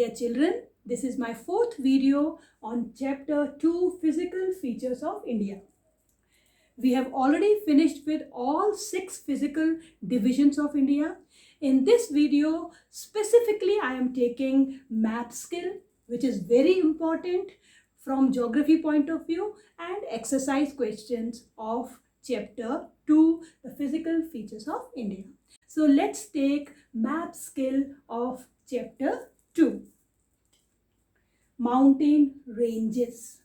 Dear children, this is my fourth video on chapter 2 Physical Features of India. We have already finished with all 6 physical divisions of India. In this video, specifically I am taking math skill, which is very important from geography point of view, and exercise questions of chapter 2, the physical features of India. So let's take map skill of chapter 2. Mountain ranges.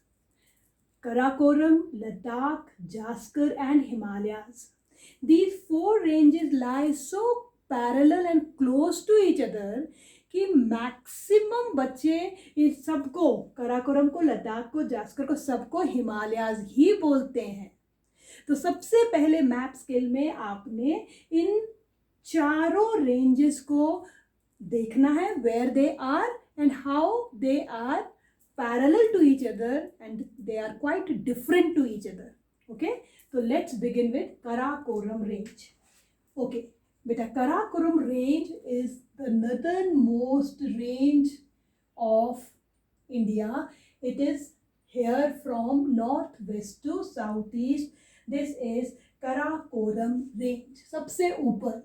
Karakoram, Ladakh, Jaskar and Himalayas. These 4 ranges lie so parallel and close to each other कि maximum बच्चे इस सबको, कराकोरम को, लद्दाख को, जास्कर को, सबको हिमालयाज ही बोलते हैं. तो सबसे पहले मैप स्किल में आपने इन चारों रेंजेस को देखना है, where they are and how they are parallel to each other and they are quite different to each other. Okay, so let's begin with Karakoram range. Okay, beta, Karakoram range is the northernmost range of India. It is here from northwest to southeast. This is Karakoram range. सबसे ऊपर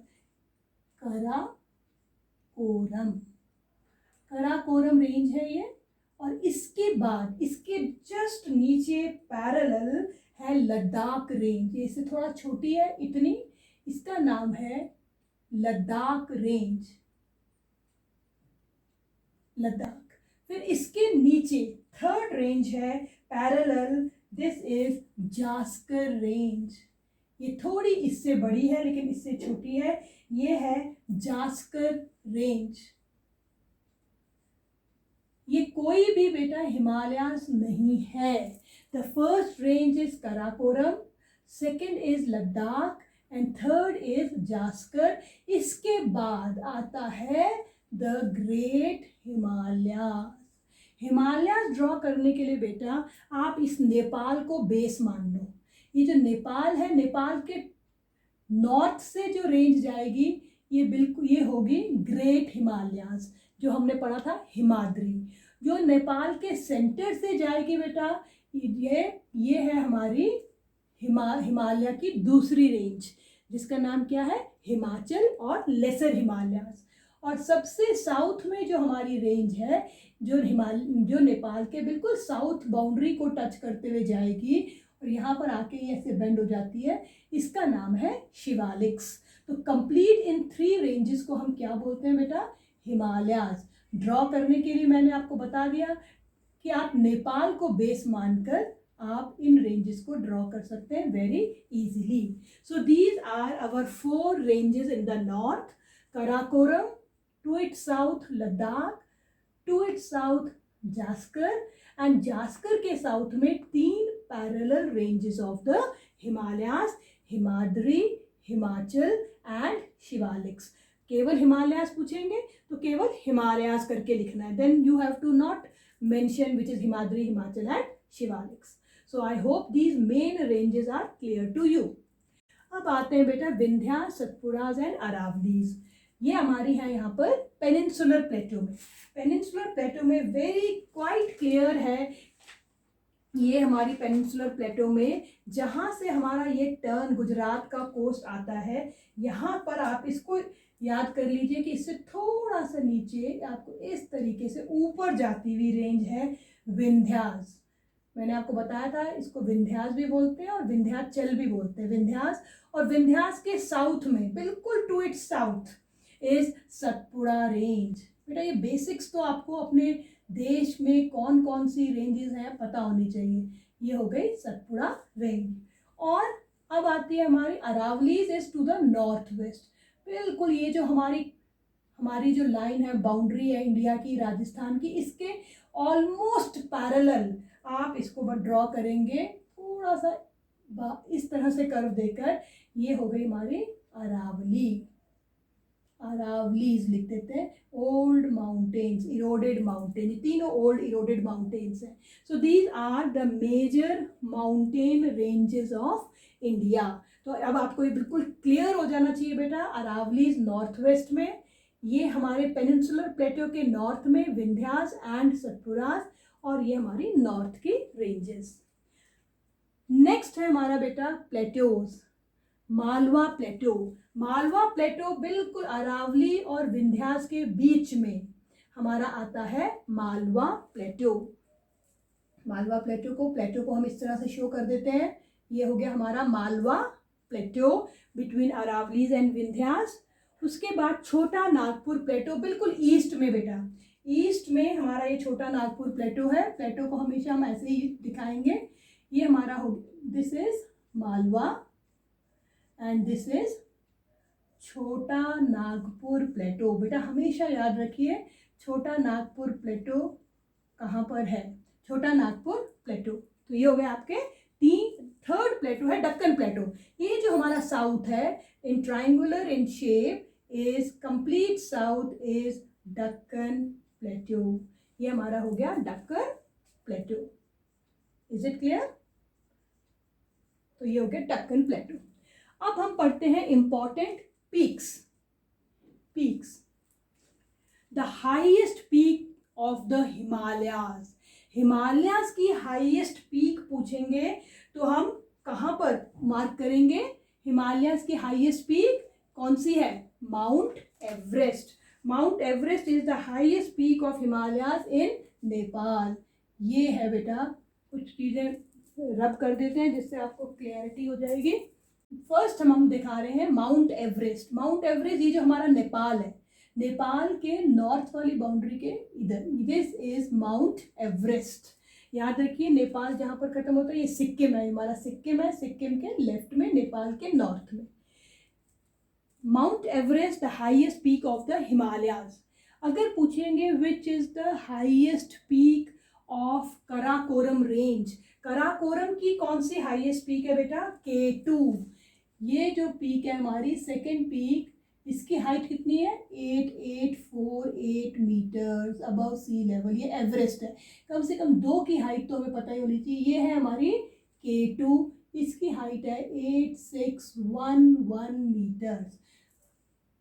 Karakoram range है ये. और इसके बाद इसके just नीचे parallel है लद्दाख रेंज. ये इससे थोड़ा छोटी है इतनी, इसका नाम है लद्दाख रेंज, लद्दाख. फिर इसके नीचे थर्ड रेंज है parallel, this is Zanskar range. ये थोड़ी इससे बड़ी है लेकिन इससे छोटी है, ये है जास्कर रेंज. ये कोई भी बेटा हिमालयास नहीं है. The first range is Karakoram, second is Ladakh and third is Zanskar. इसके बाद आता है the great Himalayas. Himalayas draw करने के लिए बेटा आप इस नेपाल को बेस मान लो. ये जो नेपाल है, नेपाल के नॉर्थ से जो रेंज जाएगी ये बिल्कुल ये होगी ग्रेट हिमालयास, जो हमने पढ़ा था हिमाद्री. जो नेपाल के सेंटर से जाएगी बेटा ये है हमारी हिमालय की दूसरी रेंज, जिसका नाम क्या है, हिमाचल और लेसर हिमालयास. और सबसे साउथ में जो हमारी रेंज है, जो नेपाल के बिल्कुल साउथ बाउंड्री को टच करते हुए जाएगी और यहाँ पर आके ये ऐसे बेंड हो जाती है, इसका नाम है शिवालिक्स. तो कंप्लीट इन 3 रेंजेस को हम क्या बोलते हैं बेटा, हिमालयास. ड्रॉ करने के लिए मैंने आपको बता दिया कि आप नेपाल को बेस मानकर आप इन रेंजेस को ड्रॉ कर सकते हैं very easily. So these are our 4 ranges in the north. Karakoram, to its south Ladakh, to its south Zanskar and Zanskar के साउथ में 3 parallel ranges of the Himalayas, Himadri, Himachal and Shivaliks. केवल हिमालयास पूछेंगे तो केवल हिमालयास करके लिखना है. Then you have to not mention which is Himadri, Himachal and Shivaliks. So I hope these main ranges are clear to you. अब आते हैं बेटा विंध्या, सतपुड़ाज एंड अरावलीज. ये हमारी है यहाँ पर पेनिनसुलर प्लेटो में. पेनिनसुलर प्लेटो में वेरी क्वाइट क्लियर है. ये हमारी पेनिनसुलर प्लेटो में जहाँ से हमारा ये टर्न गुजरात का कोस्ट आता है, यहाँ पर आप इसको याद कर लीजिए कि इससे थोड़ा सा नीचे आपको इस तरीके से ऊपर जाती हुई रेंज है विंध्यास. मैंने आपको बताया था इसको विंध्यास भी बोलते हैं और विंध्याचल भी बोलते हैं. विंध्यास और विंध्यास के साउथ में बिल्कुल to its south is Satpura range. बेटा ये बेसिक्स तो आपको अपने देश में कौन कौन सी रेंजेस हैं पता होनी चाहिए. ये हो गई सतपुड़ा रेंज. और अब आती है हमारी Aravallis is to the north west. बिल्कुल ये जो हमारी जो लाइन है, बाउंड्री है इंडिया की, राजस्थान की, इसके ऑलमोस्ट पैरेलल आप इसको ड्रॉ करेंगे थोड़ा सा इस तरह से कर्व देकर. ये हो गई हमारी अरावलीज लिख देते हैं. ओल्ड माउंटेन्स, इरोडेड माउंटेन, तीनों ओल्ड इरोडेड माउंटेन्स हैं. So these are the major mountain ranges of India. तो अब आपको ये बिल्कुल क्लियर हो जाना चाहिए बेटा. अरावलीज नॉर्थ वेस्ट में, ये हमारे पेनिनसुलर प्लेटो के नॉर्थ में विंध्यास एंड सतपुरास, और ये हमारी नॉर्थ की रेंजेस। नेक्स्ट है हमारा बेटा प्लेटोज, मालवा प्लेटो। मालवा प्लेटो बिल्कुल अरावली और विंध्यास के बीच में हमारा आता है मालवा प्लेटो। मालवा प्लेटो को हम इस तरह से शो कर देते हैं, ये हो गया हमारा मालवा प्लेटो बिटवीन अरावलीज एंड विंध्यास। उसके बाद छोटा नागपुर प्लेटो बिल्कुल ईस्ट में बेटा, ईस्ट में हमारा ये छोटा नागपुर प्लेटो है। प्लेटो को हमेशा हम ऐसे ही दिखाएंगे, ये हमारा हो, this is Malwa and this is छोटा नागपुर प्लेटो। बेटा हमेशा याद रखिए छोटा नागपुर प्लेटो कहाँ पर है, छोटा नागपुर प्लेटो। तो ये हो गया आपके थर्ड प्लेटो है डक्कन प्लेटो। ये जो हमारा साउथ है in triangular in shape is complete south is Deccan plateau. ये हमारा हो गया Deccan plateau. Is it clear? तो ये हो गया डक्कन प्लेटो। अब हम पढ़ते हैं important peaks. The highest peak of the Himalayas. Himalayas की हाईएस्ट पीक पूछेंगे तो हम कहाँ पर मार्क करेंगे? हिमालयाज की हाईएस्ट पीक कौन सी है? Mount Everest. Mount Everest is the highest peak of Himalayas in Nepal. ये है बेटा, कुछ चीज़ें रब कर देते हैं जिससे आपको क्लियरिटी हो जाएगी। फर्स्ट हम दिखा रहे हैं माउंट एवरेस्ट। माउंट एवरेस्ट ये जो हमारा नेपाल है, नेपाल के नॉर्थ वाली बाउंड्री के इधर, दिस इज माउंट एवरेस्ट। याद रखिए नेपाल जहाँ पर खत्म होता है ये सिक्किम है, हमारा सिक्किम है, सिक्किम के लेफ्ट में, नेपाल के नॉर्थ में। Mount Everest the highest peak of the Himalayas. अगर पूछेंगे विच is the highest peak of Karakoram range, Karakoram की कौन सी हाईएस्ट पीक है बेटा? K2। ये जो पीक है हमारी सेकेंड पीक, इसकी हाइट कितनी है? 8848 मीटर्स अबव सी लेवल। ये एवरेस्ट है, कम से कम 2 की हाइट तो हमें पता ही होनी चाहिए। ये है हमारी K2, इसकी हाइट है 8611 metres.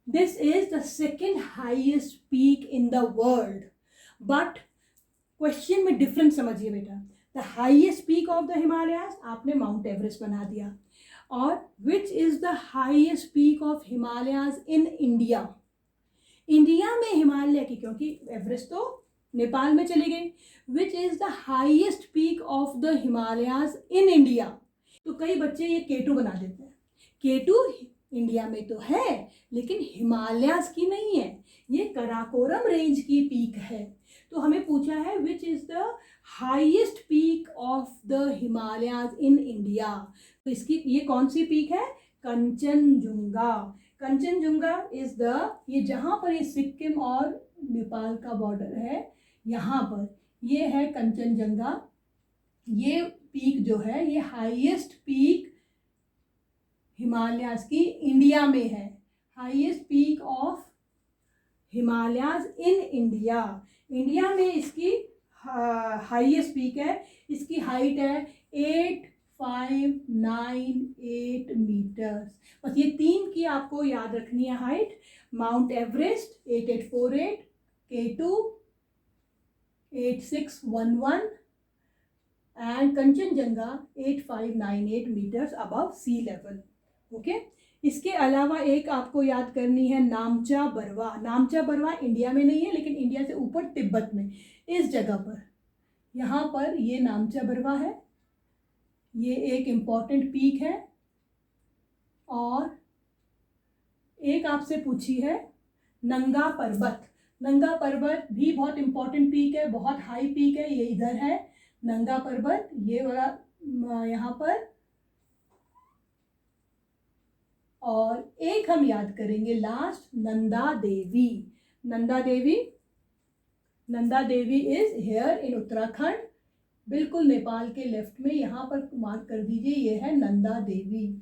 This is the second highest peak in the world. But question में डिफरेंस समझिए बेटा, the highest peak of the Himalayas आपने माउंट एवरेस्ट बना दिया, और which is the highest peak of Himalayas in India. India में हिमालय की, क्योंकि एवरेस्ट तो नेपाल में चली गई, विच is the highest peak of the Himalayas in India. तो कई बच्चे ये K2 बना देते हैं। K2 इंडिया में तो है लेकिन हिमालयाज की नहीं है, ये कराकोरम रेंज की पीक है। तो हमें पूछा है विच is the highest peak of the Himalayas in India. तो इसकी ये कौन सी पीक है? कंचनजुंगा। कंचनजुंगा इज द, ये जहाँ पर ये सिक्किम और नेपाल का बॉर्डर है, यहाँ पर ये है कंचनजंगा। ये पीक जो है ये हाईएस्ट पीक हिमालयाज की इंडिया में है। Highest peak of Himalayas in India. India में इसकी हाईएस्ट पीक है, इसकी हाइट है 8598 मीटर्स। बस ये 3 की आपको याद रखनी है height. Mount Everest 8848, K2 8611 and Kanchenjunga 8598 metres above sea level. Okay, इसके अलावा एक आपको याद करनी है नामचा बरवा। नामचा बरवा इंडिया में नहीं है लेकिन इंडिया से ऊपर तिब्बत में, इस जगह पर, यहाँ पर ये नामचा बरवा है। ये एक इम्पॉर्टेंट पीक है। और एक आपसे पूछी है नंगा पर्वत। नंगा पर्वत भी बहुत इम्पॉर्टेंट पीक है, बहुत हाई पीक है। ये इधर है नंगा पर्वत, ये वाला यहाँ पर। और एक हम याद करेंगे last, Nanda Devi. Nanda Devi, Nanda Devi is here in Uttarakhand, बिल्कुल नेपाल के लेफ्ट में, यहाँ पर मार्क कर दीजिए, ये है नंदा देवी।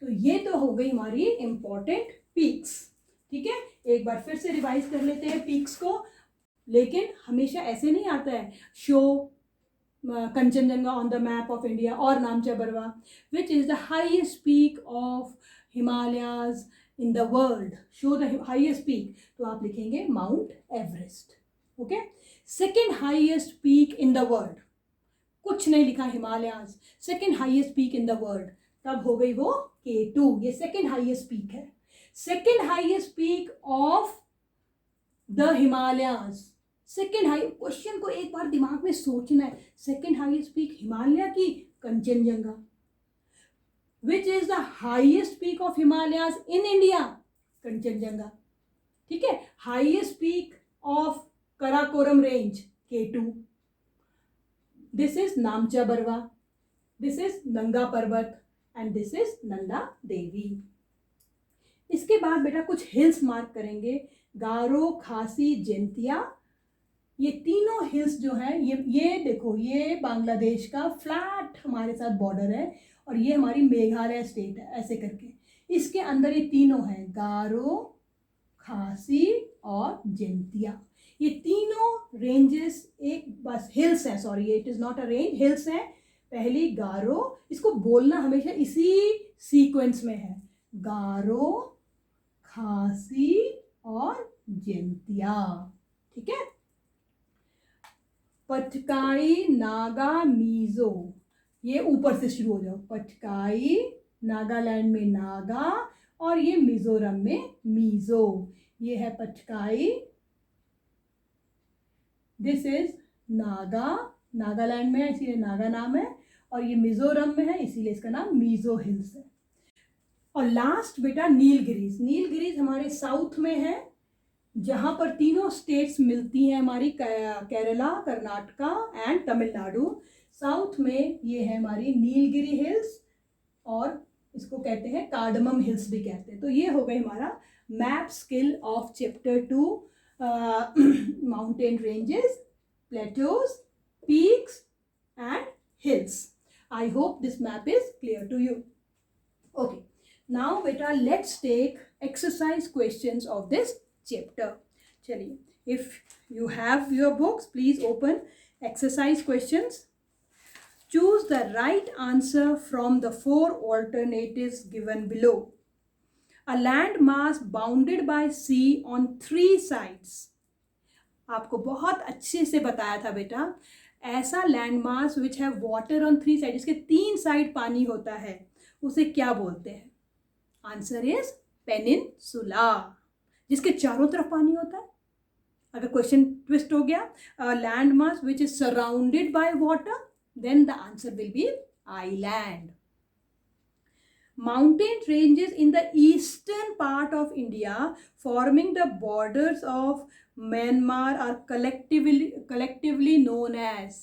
तो ये तो हो गई हमारी इंपॉर्टेंट पीक्स। ठीक है, एक बार फिर से रिवाइज कर लेते हैं पीक्स को। लेकिन हमेशा ऐसे नहीं आता है show Kanchenjunga on the map of India और Namcha Barwa. Which is the highest peak of Himalayas in the world, show the highest peak, तो आप लिखेंगे mount Everest. Okay. Second highest peak in the world, कुछ नहीं लिखा Himalayas, second highest peak in the world, तब हो गई वो K2. ये सेकेंड हाईएस्ट पीक है. Second highest peak of the Himalayas. Second high, question को एक बार दिमाग में सोचना है. सेकेंड हाईएस्ट पीक हिमालय की, कंचनजंगा. विच is the highest peak of Himalayas in India? Kanchenjunga. ठीक है. Highest peak of Karakoram range, K2. This is नामचा Barwa, this is नंगा पर्वत and this is Nanda Devi. इसके बाद बेटा कुछ हिल्स मार्क करेंगे. गारो, खासी, जैंतिया, ये तीनों हिल्स जो हैं, ये देखो, ये बांग्लादेश का फ्लैट हमारे साथ बॉर्डर है और ये हमारी मेघालय स्टेट है, ऐसे करके. इसके अंदर ये तीनों हैं, गारो, खासी और जैंतिया. ये तीनों रेंजेस एक बस हिल्स हैं, sorry it is not a range, hills हैं. पहली गारो, इसको बोलना हमेशा इसी सीक्वेंस में है, गारो, खासी और जैंतिया. ठीक है. पटकाई, नागा, मीज़ो, ये ऊपर से शुरू हो जाओ. पटकाई, नागालैंड में नागा, और ये मिजोरम में मीज़ो. ये है पटकाई, दिस इज नागा, नागालैंड में है इसीलिए नागा नाम है, और ये मिजोरम में है इसीलिए इसका नाम मीज़ो हिल्स है. और लास्ट बेटा नीलगिरीज. नीलगिरीज हमारे साउथ में है, जहाँ पर तीनों स्टेट्स मिलती हैं हमारी, केरला, कर्नाटका एंड तमिलनाडु. साउथ में ये है हमारी नीलगिरी हिल्स, और इसको कहते हैं कार्डमम हिल्स भी कहते हैं. तो ये हो गई हमारा map skill of chapter 2, mountain ranges, Plato's, peaks and hills. I hope this map is clear to you. Okay, now beta let's take exercise questions of this chapter. चलिए, if you have your books, please open exercise questions. Choose the right answer from the 4 alternatives given below. A land mass bounded by sea on 3 sides. आपको बहुत अच्छे से बताया था बेटा, ऐसा land mass which have water on 3 side, इसके 3 side पानी होता है, उसे क्या बोलते हैं? Answer is peninsula. जिसके चारों तरफ पानी होता है. अगर क्वेश्चन ट्विस्ट हो गया, land mass which is surrounded by water, then the answer will be island. Mountain ranges in the eastern part of India forming the borders of Myanmar are collectively known as.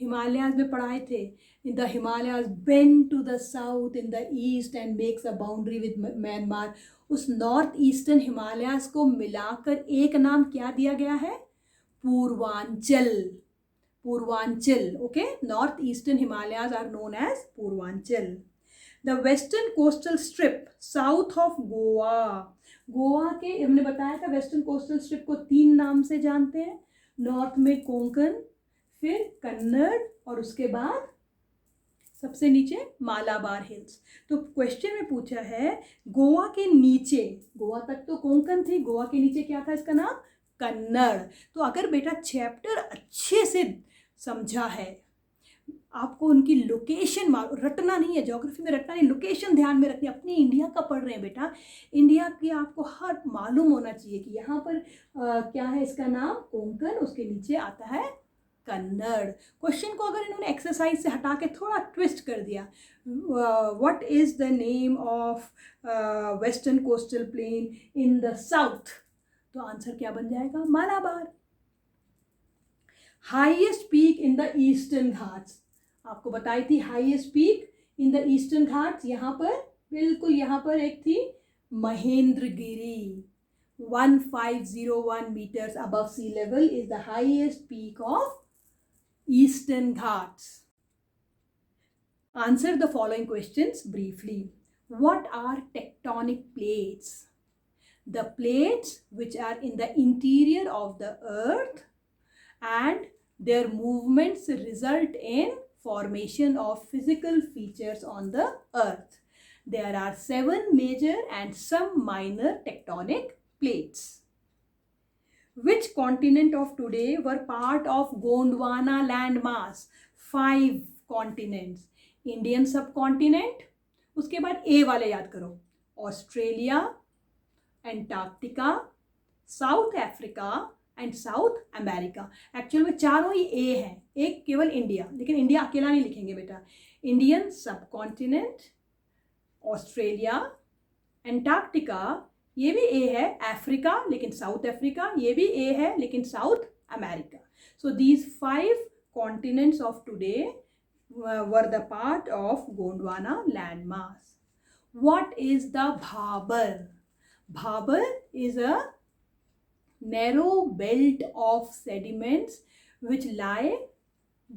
Himalayas में पढ़ाए थे. In the Himalayas bend to the south in the east and makes a boundary with Myanmar. उस north eastern Himalayas को मिलाकर एक नाम क्या दिया गया है? Purvanchal. Purvanchal. Okay, north eastern Himalayas are known as Purvanchal. The western coastal strip south of Goa. Goa के हमने बताया था वेस्टर्न कोस्टल स्ट्रिप को 3 नाम से जानते हैं. नॉर्थ में कोंकण, फिर कन्नड़, और उसके बाद सबसे नीचे मालाबार हिल्स. तो क्वेश्चन में पूछा है गोवा के नीचे, गोवा तक तो कोंकण थी, गोवा के नीचे क्या था? इसका नाम कन्नड़. तो अगर बेटा चैप्टर अच्छे से समझा है, आपको उनकी लोकेशन रटना नहीं है, ज्योग्राफी में रटना नहीं, लोकेशन ध्यान में रखनी. अपने इंडिया का पढ़ रहे हैं बेटा, इंडिया की आपको हर मालूम होना चाहिए कि यहाँ पर क्या है, इसका नाम कोंकण, उसके नीचे आता है कन्नड़. क्वेश्चन को अगर इन्होंने एक्सरसाइज से हटा के थोड़ा ट्विस्ट कर दिया, what is the name of western coastal plain in the south, तो आंसर क्या बन जाएगा? Malabar. Highest peak in the eastern Ghats, आपको बताई थी highest peak in the eastern Ghats. यहाँ पर बिल्कुल यहाँ पर एक थी Mahendragiri. 1501 meters above sea level is the highest peak of Eastern Ghats. Answer the following questions briefly. What are tectonic plates? The plates which are in the interior of the earth and their movements result in formation of physical features on the earth. There are 7 major and some minor tectonic plates. Which continent of today were part of Gondwana landmass? 5 continents. Indian subcontinent, उसके बाद ए वाले याद करो, Australia, Antarctica, south Africa and south America. Actual में चारों ही ए हैं, एक केवल इंडिया, लेकिन इंडिया अकेला नहीं लिखेंगे बेटा. इंडियन सबकॉन्टिनेंट, ऑस्ट्रेलिया, एंटार्क्टिका, ये भी ए है, अफ्रीका लेकिन साउथ अफ्रीका, ये भी ए है लेकिन south America. So these 5 continents of today were the part of Gondwana landmass. What is the Bhabar? Bhabar is a narrow belt of sediments which lie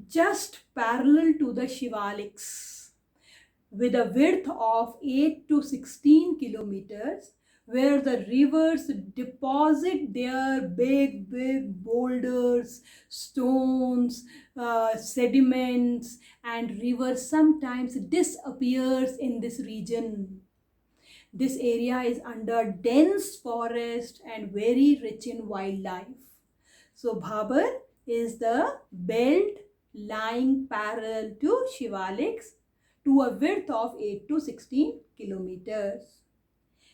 just parallel to the Shivaliks with a width of 8 to 16 kilometers, where the rivers deposit their big boulders, stones, sediments, and rivers sometimes disappears in this region. This area is under dense forest and very rich in wildlife. So Bhabar is the belt lying parallel to Shivaliks to a width of 8 to 16 kilometers.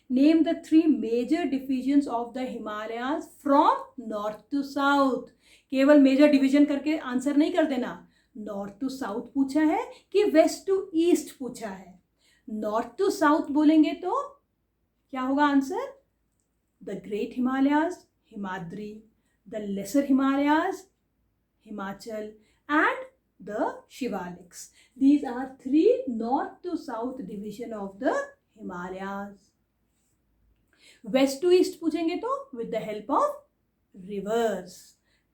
Name the 3 major divisions of the Himalayas from north to south. केवल major division करके answer नहीं कर देना. North to south पूछा है कि waste to east पूछा है. नॉर्थ टू साउथ बोलेंगे तो क्या होगा answer? The great Himalayas, Himadri, the lesser Himalayas, Himachal, and the Shivaliks. These are 3 north to south division of the Himalayas. West to east पूछेंगे तो with the help of rivers.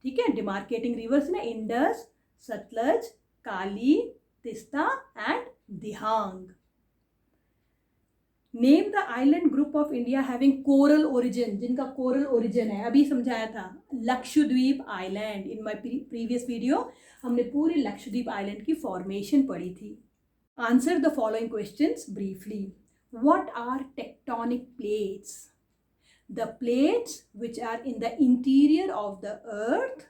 ठीक है, डिमार्केटिंग रिवर्स ना, Indus, Sutlej, Kali, Teesta and Dihang. Name the island group of India having coral origin, जिनका coral origin है. अभी समझाया था Lakshadweep island. In my previous video हमने पूरे लक्षद्वीप आइलैंड की फॉर्मेशन पढ़ी थी. Answer the following questions briefly. What are tectonic plates? The plates which are in the interior of the earth,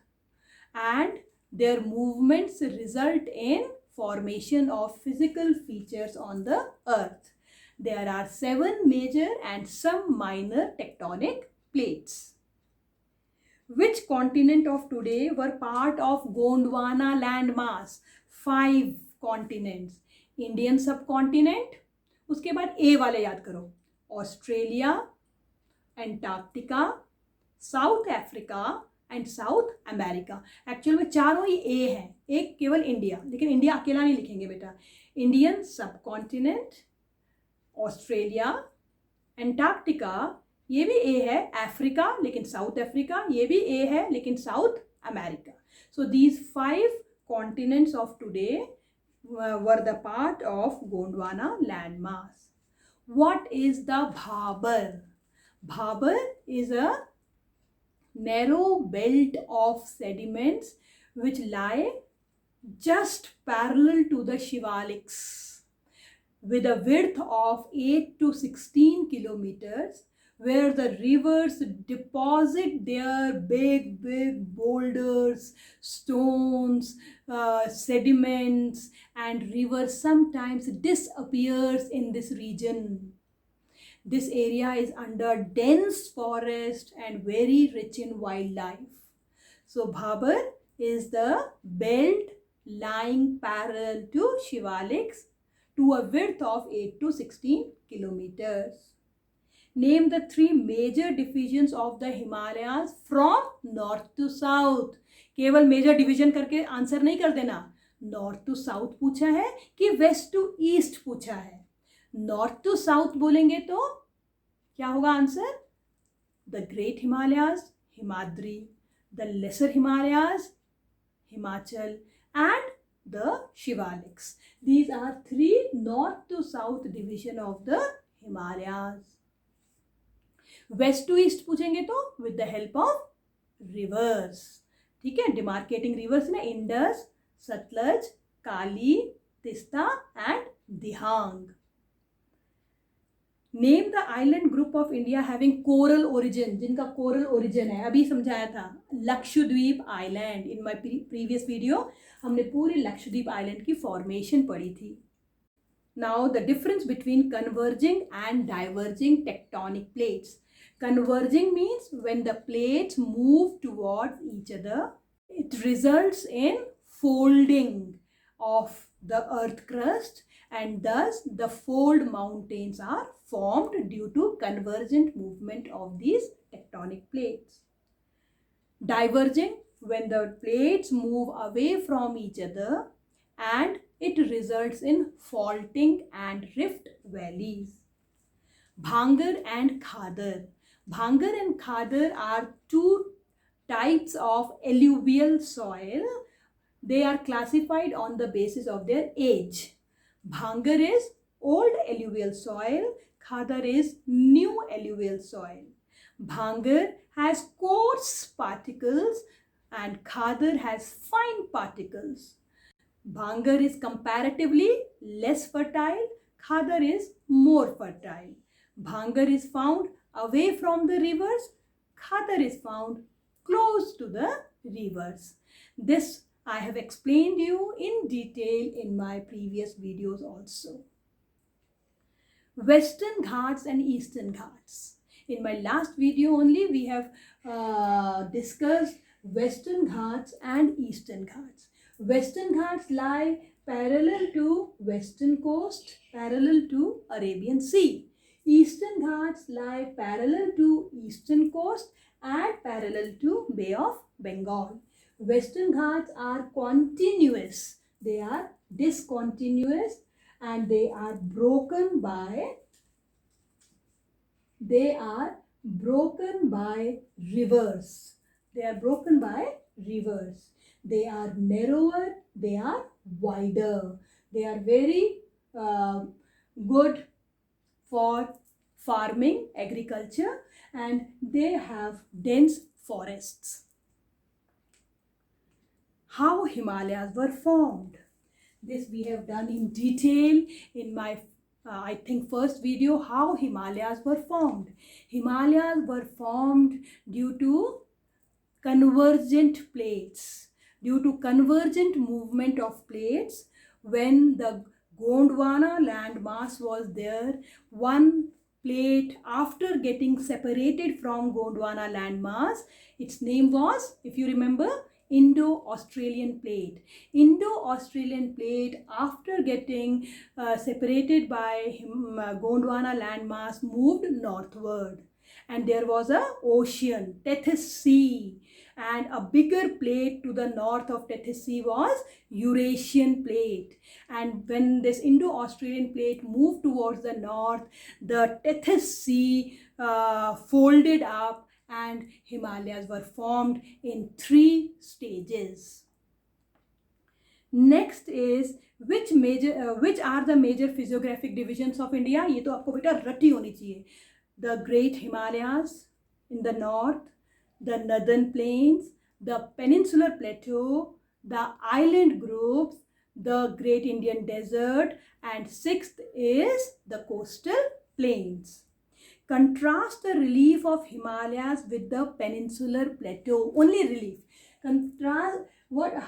and their movements result in formation of physical features on the earth. There are 7 major and some minor tectonic plates. Which continent of today were part of Gondwana landmass? 5 continents. Indian subcontinent, उसके बाद ए वाले याद करो, Australia, Antarctica, south Africa and south America. Actual में चारों ही ए हैं, एक केवल इंडिया, लेकिन इंडिया अकेला नहीं लिखेंगे बेटा. इंडियन सबकॉन्टिनेंट, ऑस्ट्रेलिया, एंटार्क्टिका, ये भी ए है, अफ्रीका लेकिन साउथ अफ्रीका, ये भी ए है लेकिन south America. So these 5 continents of today were the part of Gondwana landmass. What is the Bhabar? Bhabar is a narrow belt of sediments which lie just parallel to the Shivaliks with a width of 8 to 16 kilometers, where the rivers deposit their big boulders, stones, sediments, and rivers sometimes disappears in this region. This area is under dense forest and very rich in wildlife. So Bhabar is the belt lying parallel to Shivaliks to a width of 8 to 16 kilometers. Name the 3 major divisions of the Himalayas from north to south. केवल major division करके answer नहीं कर देना. North to south पूछा है कि waste to east पूछा है. नॉर्थ टू साउथ बोलेंगे तो क्या होगा answer? The great Himalayas, Himadri, the lesser Himalayas, Himachal, and the Shivaliks. These are 3 north to south division of the Himalayas. West to east पूछेंगे तो with the help of rivers. ठीक है, डिमार्केटिंग रिवर्स ना, Indus, Sutlej, Kali, Teesta and Dihang. Name the island group of India having coral origin, जिनका coral origin है, अभी समझाया था Lakshadweep island. In my previous video हमने पूरी लक्षद्वीप आइलैंड की फॉर्मेशन पढ़ी थी। Now the difference between converging and diverging tectonic plates. Converging means when the plates move towards each other, it results in folding of the earth crust, and thus the fold mountains are formed due to convergent movement of these tectonic plates. Diverging, when the plates move away from each other, and it results in faulting and rift valleys. Bhangar and Khadar. Bhangar and Khadar are two types of alluvial soil. They are classified on the basis of their age. Bhangar is old alluvial soil, Khadar is new alluvial soil. Bhangar has coarse particles and Khadar has fine particles. Bhangar is comparatively less fertile, Khadar is more fertile. Bhangar is found away from the rivers, Khadar is found close to the rivers. This I have explained you in detail in my previous videos also. Western Ghats and Eastern Ghats. In my last video only we have discussed Western Ghats and Eastern Ghats. Western Ghats lie parallel to western coast, parallel to Arabian Sea. Eastern Ghats lie parallel to eastern coast and parallel to Bay of Bengal. Western Ghats are continuous, they are discontinuous, and they are broken by rivers. They are broken by rivers. They are narrower, they are wider. They are very good for farming, agriculture, and they have dense forests. How Himalayas were formed. This we have done in detail in my I think first video, how Himalayas were formed. Himalayas were formed due to convergent plates. Due to convergent movement of plates, when the Gondwana landmass was there, one plate after getting separated from Gondwana landmass, its name was, if you remember, Indo-Australian plate. Indo-Australian plate, after getting separated by Gondwana landmass, moved northward, and there was a ocean, Tethys Sea, and a bigger plate to the north of Tethys Sea was Eurasian plate. And when this Indo-Australian plate moved towards the north, the Tethys Sea folded up and Himalayas were formed in 3 stages. Next is which are the major physiographic divisions of India? ये तो आपको बेटा रटी होनी चाहिए. The Great Himalayas in the north, the northern plains, the peninsular plateau, the island groups, the Great Indian Desert, and 6th is the coastal plains. Contrast the relief of Himalayas with the peninsular plateau. Only relief. Contrast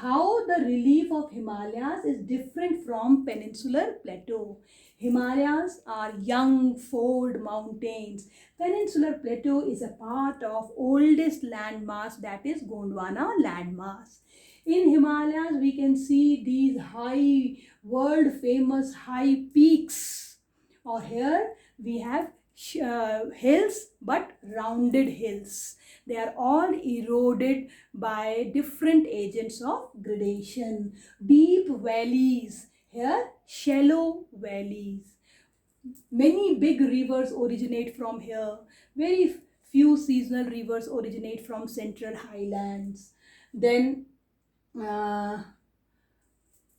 how the relief of Himalayas is different from peninsular plateau. Himalayas are young fold mountains. Peninsular plateau is a part of oldest landmass, that is Gondwana landmass. In Himalayas we can see these high, world famous high peaks. Or here we have hills, but rounded hills. They are all eroded by different agents of gradation. Deep valleys, here shallow valleys. Many big rivers originate from here. Very few seasonal rivers originate from central highlands. Then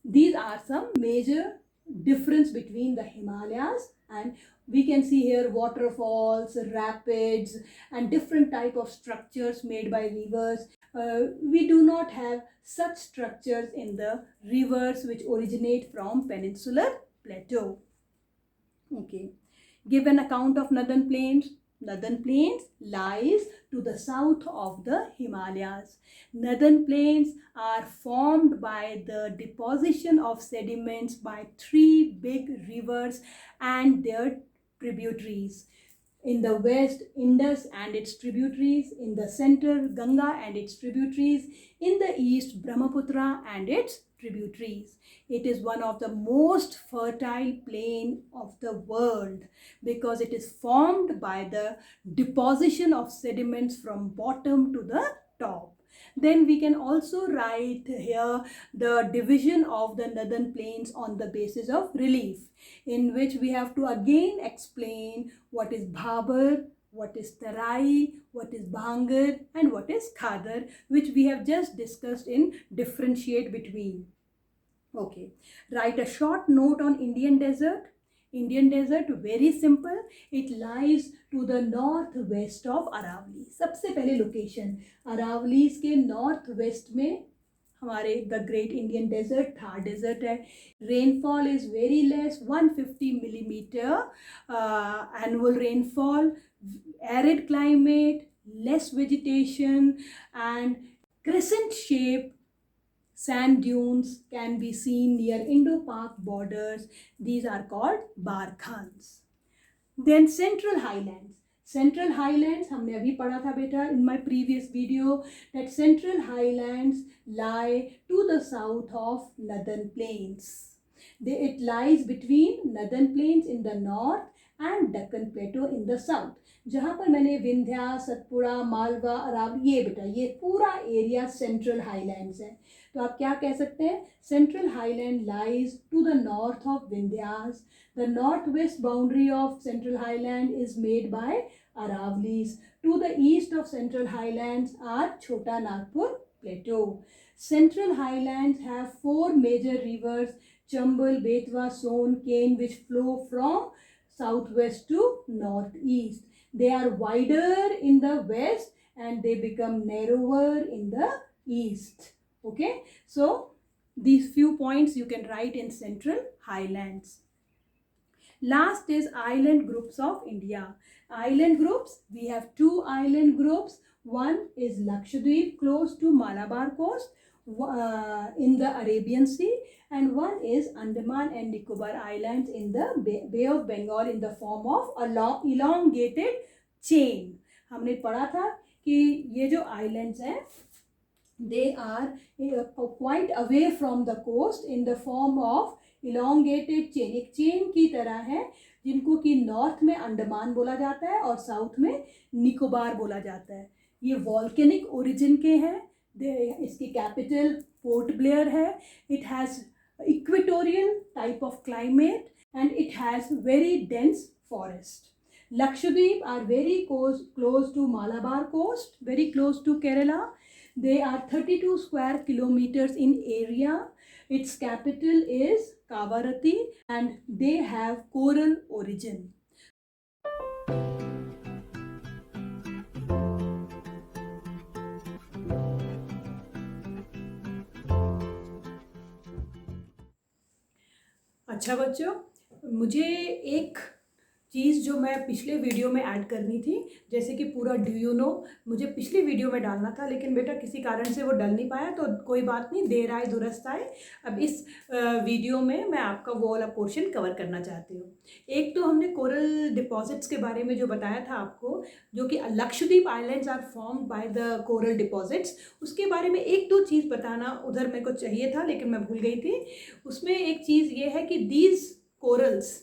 these are some major difference between the Himalayas, and we can see here waterfalls, rapids, and different type of structures made by rivers. We do not have such structures in the rivers which originate from peninsular plateau. Okay. Give an account of Northern Plains. Northern Plains lies to the south of the Himalayas. Northern Plains are formed by the deposition of sediments by three big rivers and their tributaries. In the west, Indus and its tributaries. In the center, Ganga and its tributaries. In the east, Brahmaputra and its tributaries. It is one of the most fertile plain of the world because it is formed by the deposition of sediments from bottom to the top. Then we can also write here the division of the Northern Plains on the basis of relief, in which we have to again explain what is Bhabar, what is Tarai, what is Bhangar, and what is Khadar, which we have just discussed in differentiate between. Okay, write a short note on Indian desert. Indian desert, very simple. It lies to the northwest of Aravali. सबसे पहले location Aravallis के north west में हमारे the great Indian desert Thar desert है. Rainfall is very less, 150 millimetre annual rainfall, arid climate, less vegetation and crescent shape sand dunes can be seen near Indo-Pak borders. These are called Barkhans. Then Central Highlands. Central Highlands हमने अभी पढ़ा था बेटा in my previous video that Central Highlands lie to the south of Northern Plains. It lies between Northern Plains in the north and Deccan Plateau in the south. जहाँ पर मैंने विंध्या, सतपुड़ा, मालवा, अरावली, ये बेटा ये पूरा एरिया सेंट्रल हाईलैंड्स है. तो आप क्या कह सकते हैं? Central highland lies to the north of Vindhyas. The north west boundary of central highland is made by Aravallis. To the east of central highlands are Chota Nagpur Plato. Central Highlands have four major rivers, Chambal, Betwa, Son, Ken, which flow from southwest to northeast. They are wider in the west and they become narrower in the east. Okay, so these few points you can write in Central Highlands. Last is island groups of India. Island groups, we have two island groups. One is Lakshadweep close to Malabar coast in the Arabian Sea, and one is Andaman and Nicobar Islands in the Bay of Bengal in the form of a long elongated chain. हमने पढ़ा था कि ये जो islands हैं they are quite away from the coast in the form of elongated chain. एक chain की तरह है जिनको कि नॉर्थ में अंडमान बोला जाता है और साउथ में निकोबार बोला जाता है. ये वॉल्केनिक ओरिजिन के हैं. इसकी कैपिटल पोर्ट ब्लेयर है. It has equatorial type of climate and it has very dense forest. Lakshadweep are very close to Malabar coast, very close to Kerala. They are 32 square kilometers in area. Its capital is Kavarati and they have coral origin. अच्छा बच्चों, मुझे एक चीज़ जो मैं पिछले video में add करनी थी, जैसे कि पूरा डू यू नो मुझे पिछली वीडियो में डालना था, लेकिन बेटा किसी कारण से वो डल नहीं पाया. तो कोई बात नहीं, देर आए दुरुस्त आए. अब इस वीडियो में मैं आपका वो वाला पोर्शन कवर करना चाहती हूँ. एक तो हमने कोरल डिपॉजिट्स के बारे में जो बताया था आपको, जो कि Lakshadweep islands are formed by the coral deposits, उसके बारे में एक दो चीज़ बताना उधर मेरे को चाहिए था लेकिन मैं भूल गई थी. उसमें एक चीज़ ये है कि these corals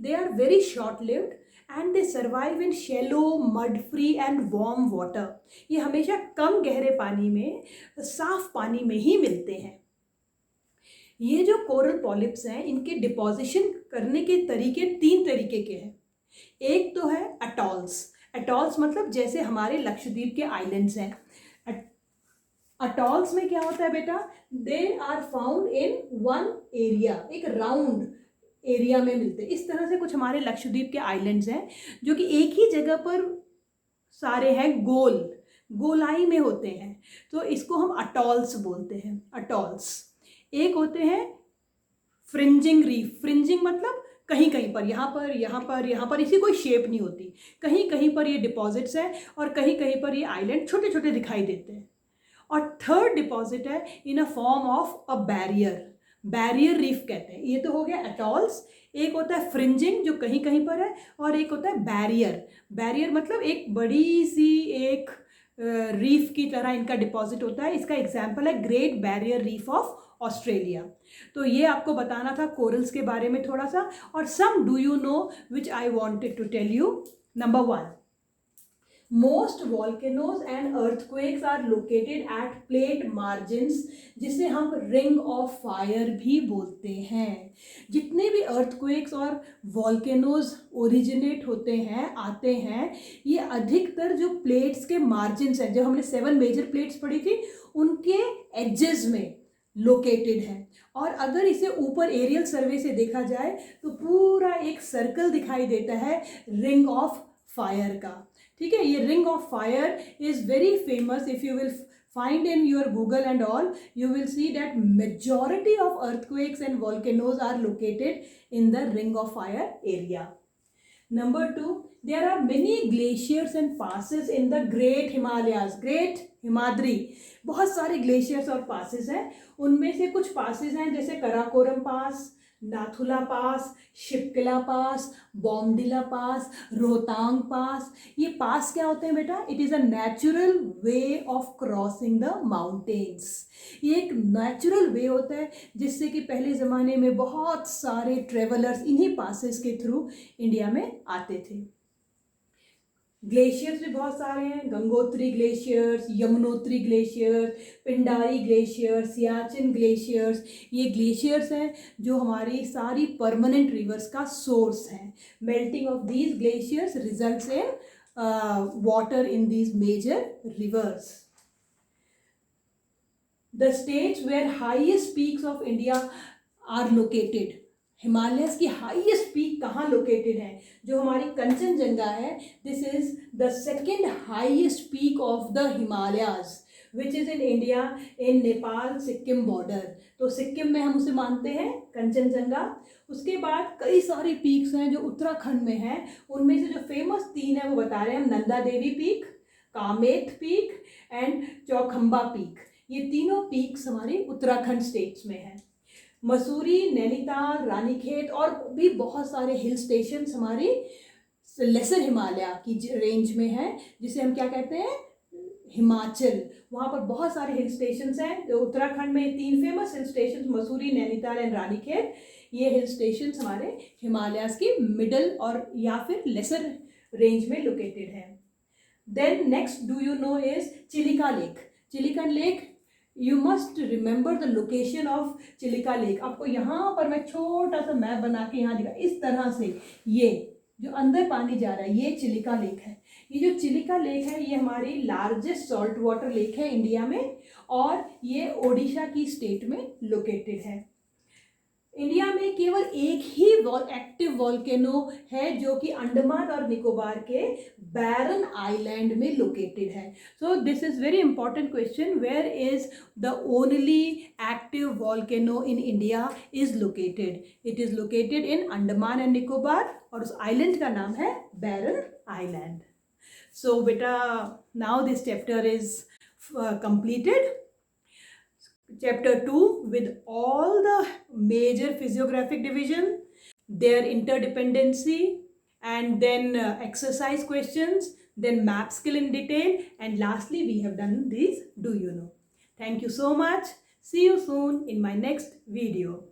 they are very short lived and they survive in shallow mud free and warm water. ये हमेशा कम गहरे पानी में, साफ पानी में ही मिलते हैं. ये जो कोरल पॉलिप्स हैं इनके डिपोजिशन करने के तरीके तीन तरीके के हैं. एक तो है अटॉल्स. अटॉल्स मतलब जैसे हमारे लक्षद्वीप के आइलैंड्स हैं. अटॉल्स में क्या होता है बेटा? They are found in one area, एक राउंड एरिया में मिलते हैं. इस तरह से कुछ हमारे लक्षद्वीप के आइलैंड्स हैं जो कि एक ही जगह पर सारे हैं, गोलाई में होते हैं. तो इसको हम अटॉल्स बोलते हैं, अटॉल्स. एक होते हैं फ्रिंजिंग रीफ. फ्रिंजिंग मतलब कहीं कहीं पर, यहाँ पर, यहाँ पर, यहाँ पर, इसी कोई शेप नहीं होती, कहीं कहीं पर ये डिपॉजिट्स हैं और कहीं कहीं पर ये आइलैंड छोटे छोटे दिखाई देते हैं। और थर्ड डिपॉजिट है in a form of a barrier, barrier reef कहते हैं। ये तो हो गया एटॉल्स। एक होता है फ्रिंजिंग जो कहीं कहीं पर है, और एक होता है बैरियर। बैरियर मतलब एक बड़ी सी एक रीफ की तरह इनका डिपॉजिट होता है। इसका एग्जाम्पल है great barrier reef of Australia. तो ये आपको बताना था कोरल्स के बारे में थोड़ा सा। और some do you know which I wanted to tell you. Number 1, most volcanoes and earthquakes are located at plate margins, जिसे हम रिंग ऑफ फायर भी बोलते हैं। जितने भी earthquakes और volcanoes ओरिजिनेट होते हैं, आते हैं, ये अधिकतर जो प्लेट्स के मार्जिन्स हैं, जो हमने 7 मेजर प्लेट्स पढ़ी थी, उनके एजेस में लोकेटेड है। और अगर इसे ऊपर एरियल सर्वे से देखा जाए तो पूरा एक सर्कल दिखाई देता है रिंग ऑफ फायर का। ठीक है, ये ring of fire is very famous. If you will find in your Google and all, you will see that majority of earthquakes and volcanoes are located in the ring of fire area. Number 2, there are many glaciers and passes in the Great Himalayas, Great Himadri. बहुत सारे glaciers और passes हैं। उनमें से कुछ passes हैं जैसे कराकोरम पास, नाथुला पास, शिप्किला पास, बॉमडिला पास, रोहतांग पास। ये पास क्या होते हैं बेटा? It is a natural way of crossing the mountains. ये एक नेचुरल वे होता है जिससे कि पहले ज़माने में बहुत सारे ट्रेवलर्स इन्हीं पासेस के थ्रू इंडिया में आते थे। ग्लेशियर्स भी बहुत सारे हैं, Gangotri glaciers, Yamunotri glaciers, Pindari glaciers, Siachen glaciers. ये ग्लेशियर्स हैं जो हमारी सारी परमानेंट रिवर्स का सोर्स हैं। Melting of these glaciers results in water in these major rivers. The states where highest peaks of India are located, Himalayas की हाईएस्ट पीक कहाँ लोकेटेड है? जो हमारी कंचनजंगा है, this is the second highest peak of the Himalayas which is in India, in Nepal Sikkim border. तो सिक्किम में हम उसे मानते हैं कंचनजंगा। उसके बाद कई सारी पीक्स हैं जो उत्तराखंड में हैं। उनमें से जो फेमस 3 है वो बता रहे हैं हम, Nanda Devi peak, Kamet peak and Chaukhamba peak. ये तीनों पीक्स हमारे उत्तराखंड स्टेट्स में हैं। मसूरी, नैनीताल, रानीखेत और भी बहुत सारे हिल स्टेशंस हमारी लेसर हिमालय की रेंज में हैं, जिसे हम क्या कहते हैं? हिमाचल। वहाँ पर बहुत सारे हिल स्टेशंस हैं। जो उत्तराखंड में 3 famous hill stations, Mussoorie, Nainital and Ranikhet, ये हिल स्टेशंस हमारे हिमालयाज की मिडल और या फिर लेसर रेंज में लोकेटेड हैं। Then next do you know is Chilika lake. Chilika lake, you must remember the location of Chilika lake. आपको यहाँ पर मैं छोटा सा मैप बना के यहाँ दिखा, इस तरह से ये जो अंदर पानी जा रहा है ये चिलिका लेक है। ये जो चिलिका लेक है ये हमारी लार्जेस्ट सॉल्ट वाटर लेक है इंडिया में, और ये ओडिशा की स्टेट में लोकेटेड है। इंडिया में केवल एक ही एक्टिव वॉल्केनो है जो कि अंडमान और निकोबार के बैरन आइलैंड में लोकेटेड है। So this is very important question, where is the only active volcano in India is located? It is located in Andaman and Nicobar, और उस आइलैंड का नाम है बैरन आइलैंड। सो बेटा, now this chapter is completed. Chapter 2 with all the major physiographic division, their interdependency, and then exercise questions, then map skill in detail, and lastly we have done these do you know. Thank you so much. See you soon in my next video.